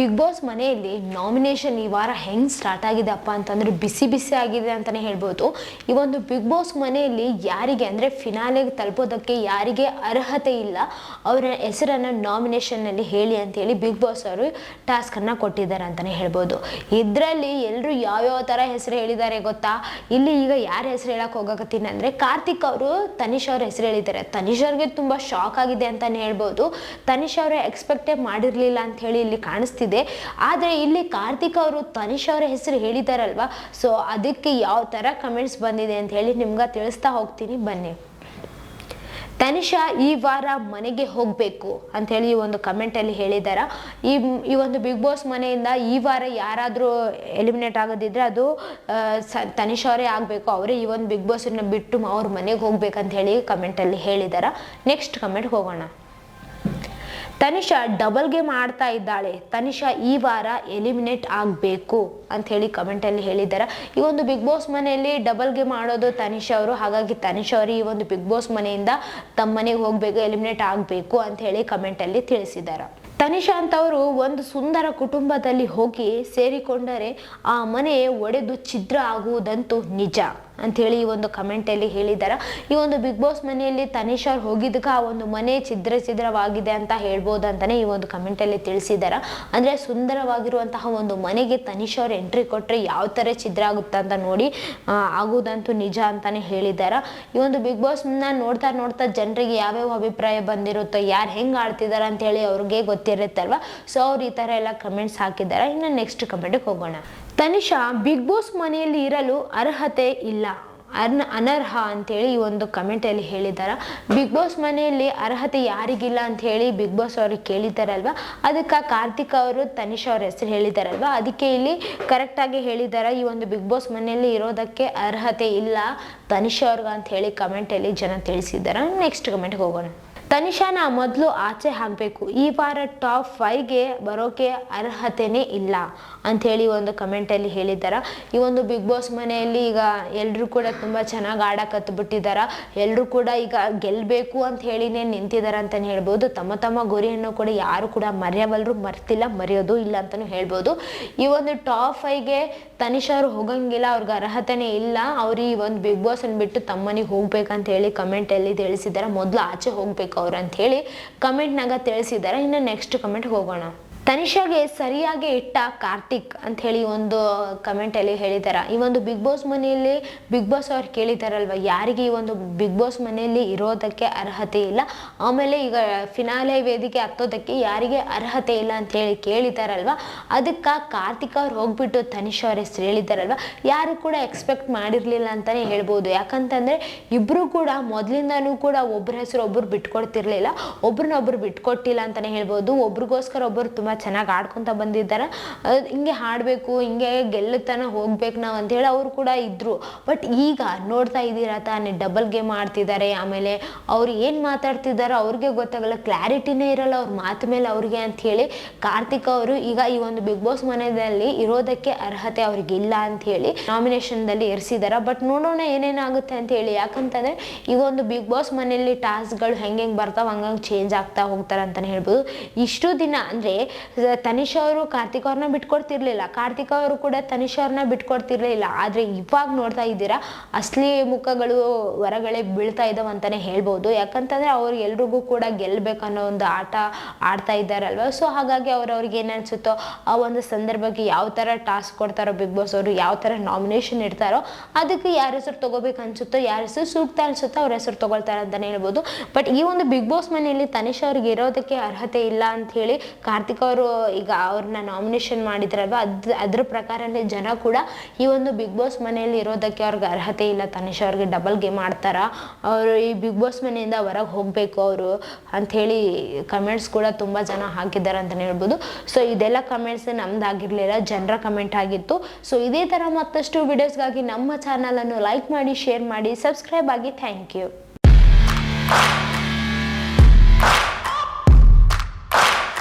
Big boss ಮನೆಯಲ್ಲಿ nomination ಈ ವಾರ ಹೆಂಗೆ ಸ್ಟಾರ್ಟ್ ಆಗಿದೆ ಅಪ್ಪ ಅಂತಂದರೆ ಬಿಸಿ ಬಿಸಿ ಆಗಿದೆ ಅಂತಲೇ ಹೇಳ್ಬೋದು. ಈ ಒಂದು ಬಿಗ್ ಬಾಸ್ ಮನೆಯಲ್ಲಿ ಯಾರಿಗೆ ಅಂದರೆ ಫಿನಾಲೆಗೆ ತಲುಪೋದಕ್ಕೆ ಯಾರಿಗೆ ಅರ್ಹತೆ ಇಲ್ಲ ಅವರ ಹೆಸರನ್ನು ನಾಮಿನೇಷನ್ನಲ್ಲಿ ಹೇಳಿ ಅಂತೇಳಿ ಬಿಗ್ ಬಾಸ್ ಅವರು ಟಾಸ್ಕನ್ನು ಕೊಟ್ಟಿದ್ದಾರೆ ಅಂತಲೇ ಹೇಳ್ಬೋದು. ಇದರಲ್ಲಿ ಎಲ್ಲರೂ ಯಾವ್ಯಾವ ಥರ ಹೆಸರು ಹೇಳಿದ್ದಾರೆ ಗೊತ್ತಾ? ಇಲ್ಲಿ ಈಗ ಯಾರ ಹೆಸರು ಹೇಳಕ್ಕೆ ಹೋಗಕತ್ತೀನಿ ಅಂದರೆ ಕಾರ್ತಿಕ್ ಅವರು ತನಿಷ್ ಅವ್ರ ಹೆಸರು ಹೇಳಿದ್ದಾರೆ. ತನಿಷ್ ಅವ್ರಿಗೆ ತುಂಬ ಶಾಕ್ ಆಗಿದೆ ಅಂತಲೇ ಹೇಳ್ಬೋದು. ತನಿಷ್ ಅವರು ಎಕ್ಸ್ಪೆಕ್ಟೇ ಮಾಡಿರಲಿಲ್ಲ ಅಂತ ಹೇಳಿ ಇಲ್ಲಿ ಕಾಣಿಸ್ತಿದೆ. ಆದರೆ ಇಲ್ಲಿ ಕಾರ್ತಿಕ್ ಅವರು ತನಿಷ್ ಅವರ ಹೆಸರು ಹೇಳಿದಾರಲ್ವಾ, ಸೊ ಅದಕ್ಕೆ ಯಾವ ಥರ ಕಮೆಂಟ್ಸ್ ಬಂದಿದೆ ಅಂತ ಹೇಳಿ ನಿಮ್ಗೆ ತಿಳಿಸ್ತಾ ಹೋಗ್ತೀನಿ ಬನ್ನಿ. ತನಿಷಾ ಈ ವಾರ ಮನೆಗೆ ಹೋಗಬೇಕು ಅಂಥೇಳಿ ಈ ಒಂದು ಕಮೆಂಟಲ್ಲಿ ಹೇಳಿದ್ದಾರೆ. ಈ ಒಂದು ಬಿಗ್ ಬಾಸ್ ಮನೆಯಿಂದ ಈ ವಾರ ಯಾರಾದರೂ ಎಲಿಮಿನೇಟ್ ಆಗೋದಿದ್ರೆ ಅದು ತನಿಷಾ ಅವರೇ ಆಗಬೇಕು. ಅವರೇ ಈ ಒಂದು ಬಿಗ್ ಬಾಸನ್ನು ಬಿಟ್ಟು ಅವ್ರ ಮನೆಗೆ ಹೋಗ್ಬೇಕಂತ ಹೇಳಿ ಕಮೆಂಟಲ್ಲಿ ಹೇಳಿದ್ದಾರೆ. ನೆಕ್ಸ್ಟ್ ಕಮೆಂಟ್ಗೆ ಹೋಗೋಣ. ತನಿಷಾ ಡಬಲ್ ಗೇಮ್ ಆಡ್ತಾ ಇದ್ದಾಳೆ, ತನಿಷಾ ಈ ವಾರ ಎಲಿಮಿನೇಟ್ ಆಗಬೇಕು ಅಂತ ಹೇಳಿ ಕಮೆಂಟಲ್ಲಿ ಹೇಳಿದ್ದಾರೆ. ಈ ಒಂದು ಬಿಗ್ ಬಾಸ್ ಮನೆಯಲ್ಲಿ ಡಬಲ್ ಗೇಮ್ ಆಡೋದು ತನಿಷಾ ಅವರು, ಹಾಗಾಗಿ ತನಿಷಾ ಅವರು ಈ ಒಂದು ಬಿಗ್ ಬಾಸ್ ಮನೆಯಿಂದ ತಮ್ಮ ಮನೆಗೆ ಹೋಗಬೇಕು, ಎಲಿಮಿನೇಟ್ ಆಗಬೇಕು ಅಂತ ಹೇಳಿ ಕಮೆಂಟಲ್ಲಿ ತಿಳಿಸಿದ್ದಾರೆ. ತನಿಷಾ ಅಂತವರು ಒಂದು ಸುಂದರ ಕುಟುಂಬದಲ್ಲಿ ಹೋಗಿ ಸೇರಿಕೊಂಡರೆ ಆ ಮನೆ ಒಡೆದು ಛಿದ್ರ ಆಗುವುದಂತೂ ನಿಜ ಅಂಥೇಳಿ ಈ ಒಂದು ಕಮೆಂಟಲ್ಲಿ ಹೇಳಿದ್ದಾರೆ. ಈ ಒಂದು ಬಿಗ್ ಬಾಸ್ ಮನೆಯಲ್ಲಿ ತನಿಷಾ ಅವ್ರು ಹೋಗಿದ್ದಕ್ಕೆ ಆ ಒಂದು ಮನೆ ಛಿದ್ರವಾಗಿದೆ ಅಂತ ಹೇಳ್ಬೋದು ಅಂತಲೇ ಈ ಒಂದು ಕಮೆಂಟಲ್ಲಿ ತಿಳಿಸಿದ್ದಾರೆ. ಅಂದರೆ ಸುಂದರವಾಗಿರುವಂತಹ ಒಂದು ಮನೆಗೆ ತನಿಷಾ ಅವ್ರು ಎಂಟ್ರಿ ಕೊಟ್ಟರೆ ಯಾವ ಥರ ಛಿದ್ರ ಆಗುತ್ತೆ ಅಂತ ನೋಡಿ ಆಗುವುದಂತೂ ನಿಜ ಅಂತಲೇ ಹೇಳಿದ್ದಾರೆ. ಈ ಒಂದು ಬಿಗ್ ಬಾಸ್ನ ನೋಡ್ತಾ ಜನರಿಗೆ ಯಾವ್ಯಾವ ಅಭಿಪ್ರಾಯ ಬಂದಿರುತ್ತೋ, ಯಾರು ಹೆಂಗೆ ಆಡ್ತಿದ್ದಾರೆ ಅಂತೇಳಿ ಅವ್ರಿಗೆ ಗೊತ್ತಿರುತ್ತಲ್ವ, ಸೊ ಅವ್ರು ಈ ಥರ ಎಲ್ಲ ಕಮೆಂಟ್ಸ್ ಹಾಕಿದ್ದಾರೆ. ಇನ್ನು ನೆಕ್ಸ್ಟ್ ಕಮೆಂಟಿಗೆ ಹೋಗೋಣ. ತನಿಷಾ ಬಿಗ್ ಬಾಸ್ ಮನೆಯಲ್ಲಿ ಇರಲು ಅರ್ಹತೆ ಇಲ್ಲ, ಅನರ್ಹ ಅಂತೇಳಿ ಈ ಒಂದು ಕಮೆಂಟಲ್ಲಿ ಹೇಳಿದ್ದಾರೆ. ಬಿಗ್ ಬಾಸ್ ಮನೆಯಲ್ಲಿ ಅರ್ಹತೆ ಯಾರಿಗಿಲ್ಲ ಅಂತ ಹೇಳಿ ಬಿಗ್ ಬಾಸ್ ಅವ್ರಿಗೆ ಕೇಳಿದ್ದಾರಲ್ವ, ಅದಕ್ಕೆ ಕಾರ್ತಿಕ್ ಅವರು ತನಿಷಾ ಅವ್ರ ಹೆಸರು ಹೇಳಿದಾರಲ್ವ, ಅದಕ್ಕೆ ಇಲ್ಲಿ ಕರೆಕ್ಟಾಗಿ ಹೇಳಿದ್ದಾರೆ. ಈ ಒಂದು ಬಿಗ್ ಬಾಸ್ ಮನೆಯಲ್ಲಿ ಇರೋದಕ್ಕೆ ಅರ್ಹತೆ ಇಲ್ಲ ತನಿಷಾ ಅವ್ರಿಗೆ ಅಂತ ಹೇಳಿ ಕಮೆಂಟಲ್ಲಿ ಜನ ತಿಳಿಸಿದ್ದಾರೆ. ನೆಕ್ಸ್ಟ್ ಕಮೆಂಟ್ಗೆ ಹೋಗೋಣ. ತನಿಷಾನ ಮೊದಲು ಆಚೆ ಹಾಕಬೇಕು, ಈ ವಾರ ಟಾಪ್ 5ಗೆ ಬರೋಕೆ ಅರ್ಹತೆನೇ ಇಲ್ಲ ಅಂಥೇಳಿ ಒಂದು ಕಮೆಂಟಲ್ಲಿ ಹೇಳಿದ್ದಾರೆ. ಈ ಒಂದು ಬಿಗ್ ಬಾಸ್ ಮನೆಯಲ್ಲಿ ಈಗ ಎಲ್ಲರೂ ಕೂಡ ತುಂಬ ಚೆನ್ನಾಗಿ ಆಡಕತ್ಬಿಟ್ಟಿದ್ದಾರೆ. ಎಲ್ಲರೂ ಕೂಡ ಈಗ ಗೆಲ್ಲಬೇಕು ಅಂತ ಹೇಳಿನೇ ನಿಂತಿದ್ದಾರೆ ಅಂತಲೇ ಹೇಳ್ಬೋದು. ತಮ್ಮ ಗುರಿಯನ್ನು ಕೂಡ ಯಾರು ಕೂಡ ಮರ್ತಿಲ್ಲ, ಮರೆಯೋದು ಇಲ್ಲ ಅಂತಲೂ ಹೇಳ್ಬೋದು. ಈ ಒಂದು ಟಾಪ್ 5ಗೆ ತನಿಷಾ ಅವರು ಹೋಗಂಗಿಲ್ಲ, ಅವ್ರಿಗೆ ಅರ್ಹತೆನೇ ಇಲ್ಲ. ಅವ್ರು ಈ ಒಂದು ಬಿಗ್ ಬಾಸನ್ನು ಬಿಟ್ಟು ತಮ್ಮನಿಗೆ ಹೋಗ್ಬೇಕಂತ ಹೇಳಿ ಕಮೆಂಟಲ್ಲಿ ತಿಳಿಸಿದ್ದಾರೆ. ಮೊದಲು ಆಚೆ ಹೋಗ್ಬೇಕು ಅವ್ರು ಅಂತ ಹೇಳಿ ಕಮೆಂಟ್ನಾಗ ತಿಳಿಸಿದ್ದಾರೆ. ಇನ್ನು ನೆಕ್ಸ್ಟ್ ಕಮೆಂಟ್ಗೆ ಹೋಗೋಣ. ತನಿಷಾಗೆ ಸರಿಯಾಗಿ ಇಟ್ಟ ಕಾರ್ತಿಕ್ ಅಂತ ಹೇಳಿ ಒಂದು ಕಮೆಂಟಲ್ಲಿ ಹೇಳಿದ್ದಾರೆ. ಈ ಒಂದು ಬಿಗ್ ಬಾಸ್ ಮನೆಯಲ್ಲಿ ಬಿಗ್ ಬಾಸ್ ಅವ್ರು ಕೇಳಿದಾರಲ್ವ, ಯಾರಿಗೆ ಈ ಒಂದು ಬಿಗ್ ಬಾಸ್ ಮನೆಯಲ್ಲಿ ಇರೋದಕ್ಕೆ ಅರ್ಹತೆ ಇಲ್ಲ, ಆಮೇಲೆ ಈಗ ಫಿನಾಲೆ ವೇದಿಕೆ ಹತ್ತೋದಕ್ಕೆ ಯಾರಿಗೆ ಅರ್ಹತೆ ಇಲ್ಲ ಅಂತ ಹೇಳಿ ಕೇಳಿದಾರಲ್ವ, ಅದಕ್ಕೆ ಕಾರ್ತಿಕ್ ಅವ್ರು ಹೋಗ್ಬಿಟ್ಟು ತನಿಷಾ ಅವ್ರ ಹೆಸರು ಹೇಳಿದಾರಲ್ವ, ಯಾರು ಕೂಡ ಎಕ್ಸ್ಪೆಕ್ಟ್ ಮಾಡಿರಲಿಲ್ಲ ಅಂತಲೇ ಹೇಳ್ಬೋದು. ಯಾಕಂತಂದರೆ ಇಬ್ಬರು ಕೂಡ ಮೊದಲಿಂದನೂ ಕೂಡ ಒಬ್ಬರ ಹೆಸರು ಒಬ್ಬರು ಬಿಟ್ಕೊಡ್ತಿರ್ಲಿಲ್ಲ, ಒಬ್ರನ್ನೊಬ್ರು ಬಿಟ್ಕೊಟ್ಟಿಲ್ಲ ಅಂತಲೇ ಹೇಳ್ಬೋದು. ಒಬ್ರಿಗೋಸ್ಕರ ಒಬ್ಬರು ತುಂಬ ಚೆನ್ನಾಗಿ ಆಡ್ಕೊತ ಬಂದಿದ್ದಾರೆ. ಹಿಂಗೆ ಹಾಡಬೇಕು, ಹಿಂಗೆ ಗೆಲ್ಲತನ ಹೋಗ್ಬೇಕು ನಾವು ಅಂತೇಳಿ ಅವರು ಕೂಡ ಇದ್ದರು. ಬಟ್ ಈಗ ನೋಡ್ತಾ ಇದ್ದೀರಾ ತಾನೇ, ಡಬಲ್ ಗೇಮ್ ಆಡ್ತಿದ್ದಾರೆ. ಆಮೇಲೆ ಅವ್ರು ಏನು ಮಾತಾಡ್ತಿದ್ದಾರೋ ಅವ್ರಿಗೆ ಗೊತ್ತಾಗಲ್ಲ, ಕ್ಲಾರಿಟಿನೇ ಇರಲ್ಲ ಅವ್ರ ಮಾತು ಮೇಲೆ ಅವ್ರಿಗೆ ಅಂಥೇಳಿ ಕಾರ್ತಿಕ್ ಅವರು ಈಗ ಈ ಒಂದು ಬಿಗ್ ಬಾಸ್ ಮನೆಯಲ್ಲಿ ಇರೋದಕ್ಕೆ ಅರ್ಹತೆ ಅವ್ರಿಗಿಲ್ಲ ಅಂಥೇಳಿ ನಾಮಿನೇಷನ್ದಲ್ಲಿ ಇರಿಸಿದ್ದಾರೆ. ಬಟ್ ನೋಡೋಣ ಏನೇನಾಗುತ್ತೆ ಅಂತ ಹೇಳಿ. ಯಾಕಂತಂದರೆ ಈಗ ಒಂದು ಬಿಗ್ ಬಾಸ್ ಮನೆಯಲ್ಲಿ ಟಾಸ್ಕ್ಗಳು ಹೆಂಗೆ ಬರ್ತಾವೆ ಹಂಗಂಗೆ ಚೇಂಜ್ ಆಗ್ತಾ ಹೋಗ್ತಾರೆ ಅಂತಲೇ ಹೇಳ್ಬೋದು. ಇಷ್ಟು ದಿನ ಅಂದರೆ ತನಿಷಾ ಅವರು ಕಾರ್ತಿಕ್ ಅವ್ರನ್ನ ಬಿಟ್ಕೊಡ್ತಿರ್ಲಿಲ್ಲ, ಕಾರ್ತಿಕ್ ಅವರು ಕೂಡ ತನಿಷಾ ಅವ್ರನ್ನ ಬಿಟ್ಕೊಡ್ತಿರ್ಲಿಲ್ಲ. ಆದರೆ ಇವಾಗ ನೋಡ್ತಾ ಇದ್ದೀರಾ ಅಸಲಿ ಮುಖಗಳು ಹೊರಗಡೆ ಬೀಳ್ತಾ ಇದ್ದಾವೆ ಅಂತಲೇ ಹೇಳ್ಬೋದು. ಯಾಕಂತಂದರೆ ಅವ್ರಿಗೆ ಎಲ್ರಿಗೂ ಕೂಡ ಗೆಲ್ಲಬೇಕನ್ನೋ ಒಂದು ಆಟ ಆಡ್ತಾ ಇದ್ದಾರಲ್ವ, ಸೊ ಹಾಗಾಗಿ ಅವ್ರಿಗೆ ಏನು ಅನಿಸುತ್ತೋ ಆ ಒಂದು ಸಂದರ್ಭಕ್ಕೆ ಯಾವ ಥರ ಟಾಸ್ಕ್ ಕೊಡ್ತಾರೋ ಬಿಗ್ ಬಾಸ್ ಅವರು, ಯಾವ ಥರ ನಾಮಿನೇಷನ್ ಇಡ್ತಾರೋ ಅದಕ್ಕೆ ಯಾರ ಹೆಸರು ತೊಗೋಬೇಕು ಅನಿಸುತ್ತೋ, ಯಾರ ಹೆಸರು ಸೂಕ್ತ ಅನಿಸುತ್ತೋ ಅವ್ರ ಹೆಸರು ತೊಗೊಳ್ತಾರೆ ಅಂತಲೇ ಹೇಳ್ಬೋದು. ಬಟ್ ಈ ಒಂದು ಬಿಗ್ ಬಾಸ್ ಮನೆಯಲ್ಲಿ ತನಿಷಾ ಅವ್ರಿಗೆ ಇರೋದಕ್ಕೆ ಅರ್ಹತೆ ಇಲ್ಲ ಅಂತ ಹೇಳಿ ಕಾರ್ತಿಕ್ ಅವರು ಈಗ ಅವ್ರನ್ನ ನಾಮಿನೇಷನ್ ಮಾಡಿದ್ರಲ್ವ, ಅದ್ರ ಪ್ರಕಾರನೇ ಜನ ಕೂಡ ಈ ಒಂದು ಬಿಗ್ ಬಾಸ್ ಮನೆಯಲ್ಲಿ ಇರೋದಕ್ಕೆ ಅವ್ರಿಗೆ ಅರ್ಹತೆ ಇಲ್ಲ, ತನಿಷಾ ಅವ್ರಿಗೆ ಡಬಲ್ ಗೇಮ್ ಆಡ್ತಾರ, ಅವರು ಈ ಬಿಗ್ ಬಾಸ್ ಮನೆಯಿಂದ ಹೊರಗೆ ಹೋಗಬೇಕು ಅವರು ಅಂಥೇಳಿ ಕಮೆಂಟ್ಸ್ ಕೂಡ ತುಂಬ ಜನ ಹಾಕಿದ್ದಾರೆ ಅಂತಲೇ ಹೇಳ್ಬೋದು. ಸೊ ಇದೆಲ್ಲ ಕಮೆಂಟ್ಸ್ ನಮ್ದಾಗಿರಲಿಲ್ಲ, ಜನರ ಕಮೆಂಟ್ ಆಗಿತ್ತು. ಸೊ ಇದೇ ಥರ ಮತ್ತಷ್ಟು ವಿಡಿಯೋಸ್ಗಾಗಿ ನಮ್ಮ ಚಾನಲನ್ನು ಲೈಕ್ ಮಾಡಿ, ಶೇರ್ ಮಾಡಿ, ಸಬ್ಸ್ಕ್ರೈಬ್ ಆಗಿ. Thank you.